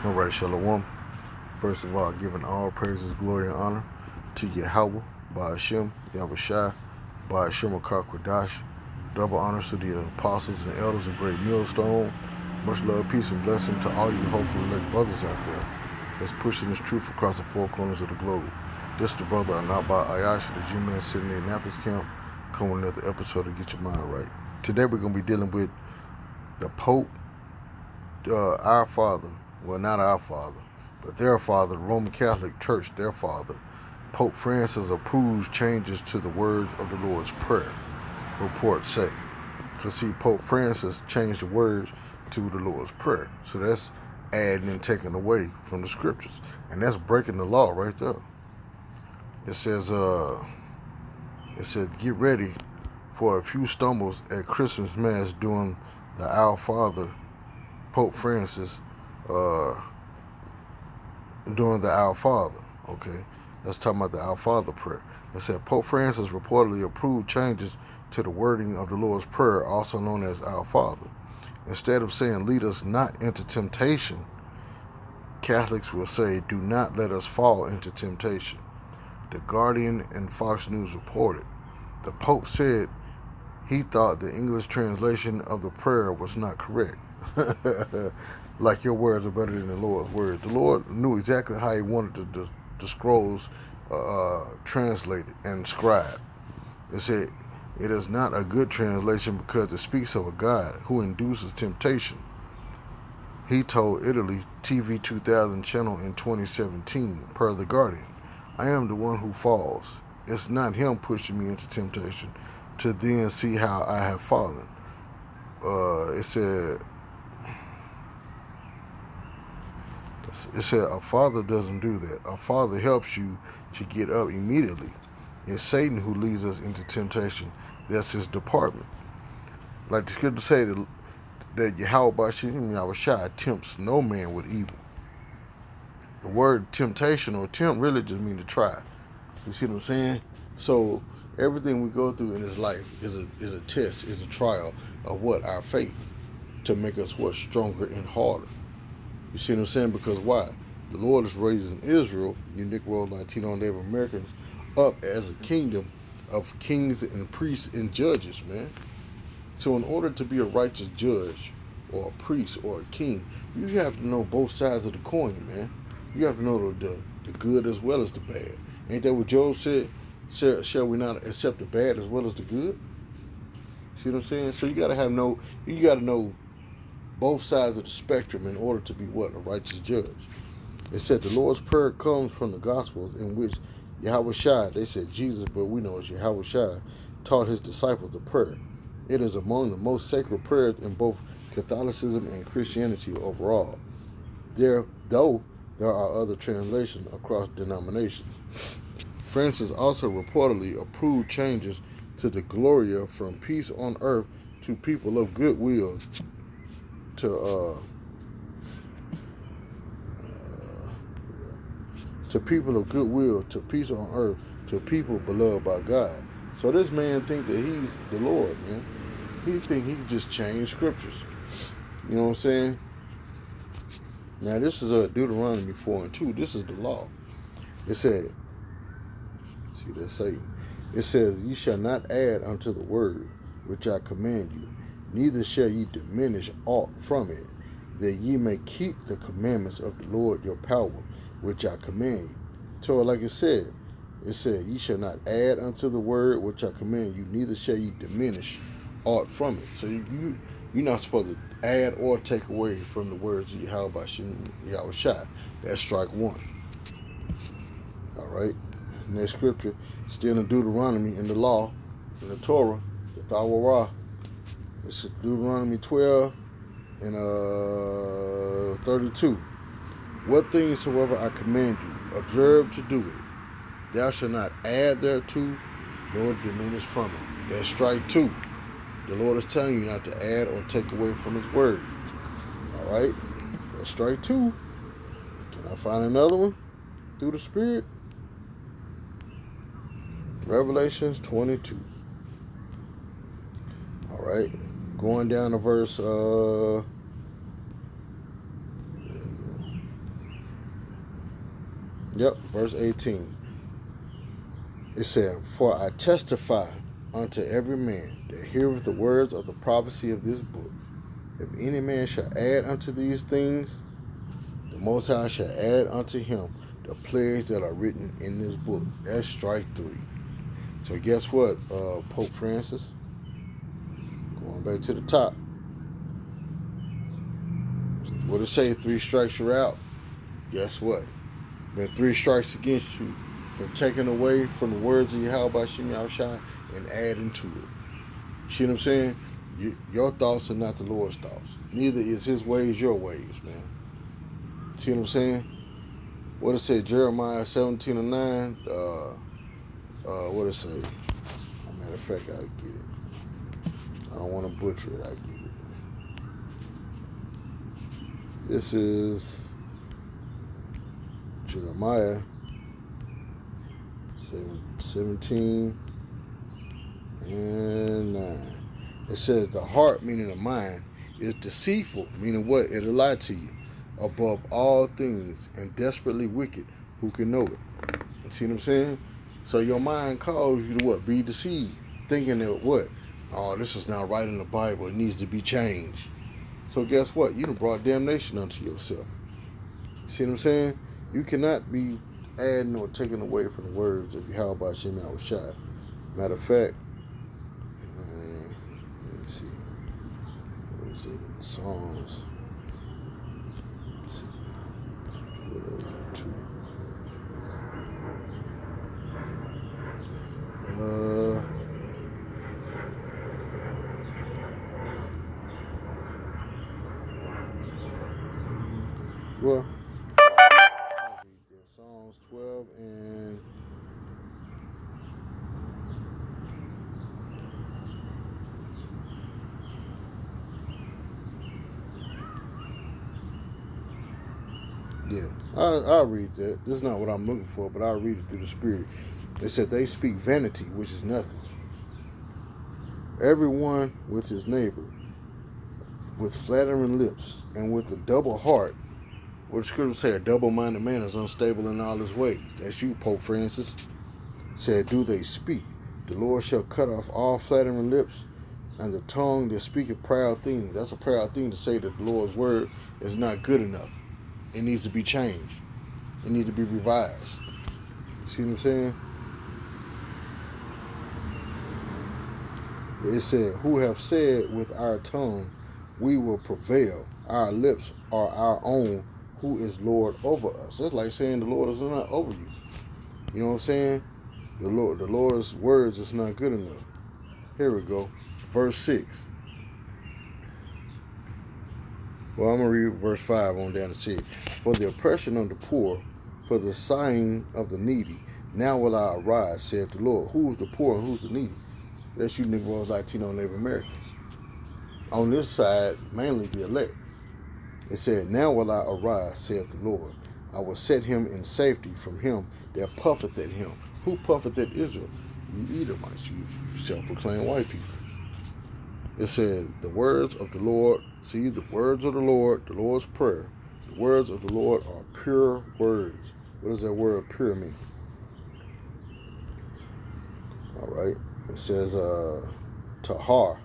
All right, Shalom. First of all, giving all praises, glory, and honor to YAHAWAH, by Hashem, YAHAWASHI, by Hashem Kwadash. Double honors to the apostles and elders of Great Millstone. Much love, peace, and blessing to all you hopeful elect brothers out there that's pushing this truth across the four corners of the globe. This is the brother Anaba Ayashi, the G-Man sitting in the Annapolis camp, coming with another episode to get your mind right. Today we're going to be dealing with the Pope, our father, well, not our father, but their father, the Roman Catholic Church, their father, Pope Francis approves changes to the words of the Lord's Prayer, reports say. Because see, Pope Francis changed the words to the Lord's Prayer. So that's adding and taking away from the scriptures. And that's breaking the law right there. It says, get ready for a few stumbles at Christmas Mass during the Our Father, Pope Francis, during the Our Father. Okay, that's talking about the Our Father prayer. It said Pope Francis reportedly approved changes to the wording of the Lord's Prayer, also known as Our Father. Instead of saying, lead us not into temptation, Catholics will say, do not let us fall into temptation. The Guardian and Fox News reported. The Pope said he thought the English translation of the prayer was not correct. Like your words are better than the Lord's words. The Lord knew exactly how he wanted the scrolls translated and scribed. It said, it is not a good translation because it speaks of a God who induces temptation. He told Italy TV 2000 channel in 2017, per The Guardian, I am the one who falls. It's not him pushing me into temptation to then see how I have fallen. It said, a father doesn't do that. A father helps you to get up immediately. It's Satan who leads us into temptation. That's his department. Like the scripture say that YAHAWASHI tempts no man with evil. The word temptation or tempt really just means to try. You see what I'm saying? So everything we go through in this life is a test, is a trial of what? Our faith, to make us what? Stronger and harder. You see what I'm saying? Because why? The Lord is raising Israel, you Negro, Latino, and Native Americans, up as a kingdom of kings and priests and judges, man. So in order to be a righteous judge or a priest or a king, you have to know both sides of the coin, man. You have to know the good as well as the bad. Ain't that what Job said? Shall we not accept the bad as well as the good? See what I'm saying? So you gotta know both sides of the spectrum in order to be what? A righteous judge. It said the Lord's Prayer comes from the Gospels, in which YAHAWASHI, they said Jesus, but we know it's YAHAWASHI, taught his disciples the prayer. It is among the most sacred prayers in both Catholicism and Christianity overall. Though there are other translations across denominations. Francis also reportedly approved changes to the Gloria from peace on earth to people of goodwill to people of goodwill, to peace on earth, to people beloved by God. So this man think that he's the Lord, man. He think he can just change scriptures. You know what I'm saying? Now this is Deuteronomy 4:2. This is the law. It said, see that's Satan. It says, ye shall not add unto the word which I command you, neither shall ye diminish aught from it, that ye may keep the commandments of the Lord your power, which I command you. So like it said, ye shall not add unto the word which I command you, neither shall ye diminish aught from it. So you're not supposed to add or take away from the words of YAHAWASHI. That's strike one. All right. Next scripture, still in Deuteronomy, in the law, in the Torah, the Thawara. It's Deuteronomy 12 and 32. What things soever I command you, observe to do it. Thou shalt not add thereto, nor diminish from it. That's strike two. The Lord is telling you not to add or take away from his word. All right? That's strike two. Can I find another one through the Spirit? Revelations 22. All right. Going down to verse Yep, verse 18. It said, "For I testify unto every man that heareth the words of the prophecy of this book. If any man shall add unto these things, the Most High shall add unto him the plagues that are written in this book." That's strike 3. So guess what, Pope Francis? Going back to the top. What it say? 3 strikes you're out. Guess what? Been 3 strikes against you from taking away from the words of YAHAWASHI and adding to it. See what I'm saying? Your thoughts are not the Lord's thoughts. Neither is his ways your ways, man. See what I'm saying? What it say? Jeremiah 17:9. What it say? Matter of fact, I get it. I don't want to butcher it. I get it. This is Jeremiah 17 and 9. It says, "The heart," meaning the mind, "is deceitful," meaning what? It'll lie to you, "above all things, and desperately wicked. Who can know it?" You see what I'm saying? So your mind calls you to what? Be deceived, thinking that what? Oh, this is not right in the Bible. It needs to be changed. So guess what? You done brought damnation unto yourself. You see what I'm saying? You cannot be adding or taking away from the words of YAHAWASHI. Matter of fact, let me see. What is it in Psalms? Let's see. 12 and 2. Well, I'll read that. Psalms 12 and yeah, I'll read that. This is not what I'm looking for, but I'll read it through the Spirit. It said, "They speak vanity, which is nothing. Everyone with his neighbor, with flattering lips, and with a double heart." What the scripture say? "A double-minded man is unstable in all his ways." That's you, Pope Francis. Said, "Do they speak? The Lord shall cut off all flattering lips, and the tongue that speaketh proud things." That's a proud thing to say that the Lord's word is not good enough. It needs to be changed. It needs to be revised. See what I'm saying? It said, "Who have said with our tongue, we will prevail. Our lips are our own. Who is Lord over us?" That's like saying the Lord is not over you. You know what I'm saying? The Lord's words is not good enough. Here we go. Verse 6. Well, I'm going to read verse 5 on down to 6. "For the oppression of the poor, for the sighing of the needy, now will I arise, saith the Lord." Who's the poor and who's the needy? That's you Negroes, Latino, Native Americans. On this side, mainly the elect. It said, "Now will I arise, saith the Lord. I will set him in safety from him that puffeth at him." Who puffeth at Israel? You Edomites, you self-proclaimed white people. It said, "The words of the Lord," see, the words of the Lord's prayer. The words of the Lord are pure words. What does that word pure mean? All right. It says, Tahar.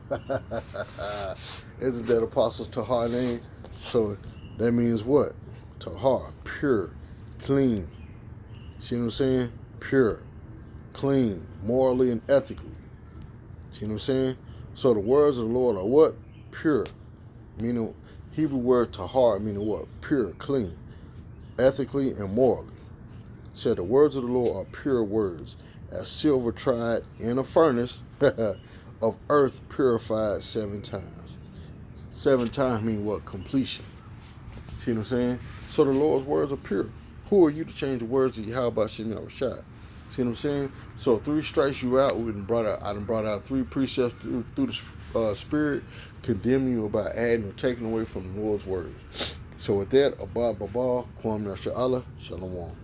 Isn't that Apostles Tahar name? So that means what? Tahar, pure, clean. See what I'm saying? Pure, clean, morally and ethically. See what I'm saying? So the words of the Lord are what? Pure. Meaning, Hebrew word tahar meaning what? Pure, clean, ethically and morally. Said the words of the Lord are pure words, as silver tried in a furnace of earth purified 7 times. 7 times mean what? Completion. See what I'm saying? So the Lord's words are pure. Who are you to change the words of YAHAWASHI? See what I'm saying? So 3 strikes you out. I done brought out 3 precepts through the Spirit, condemn you about adding or taking away from the Lord's words. So with that, Abba, Kwam Nasha Allah, Shalom.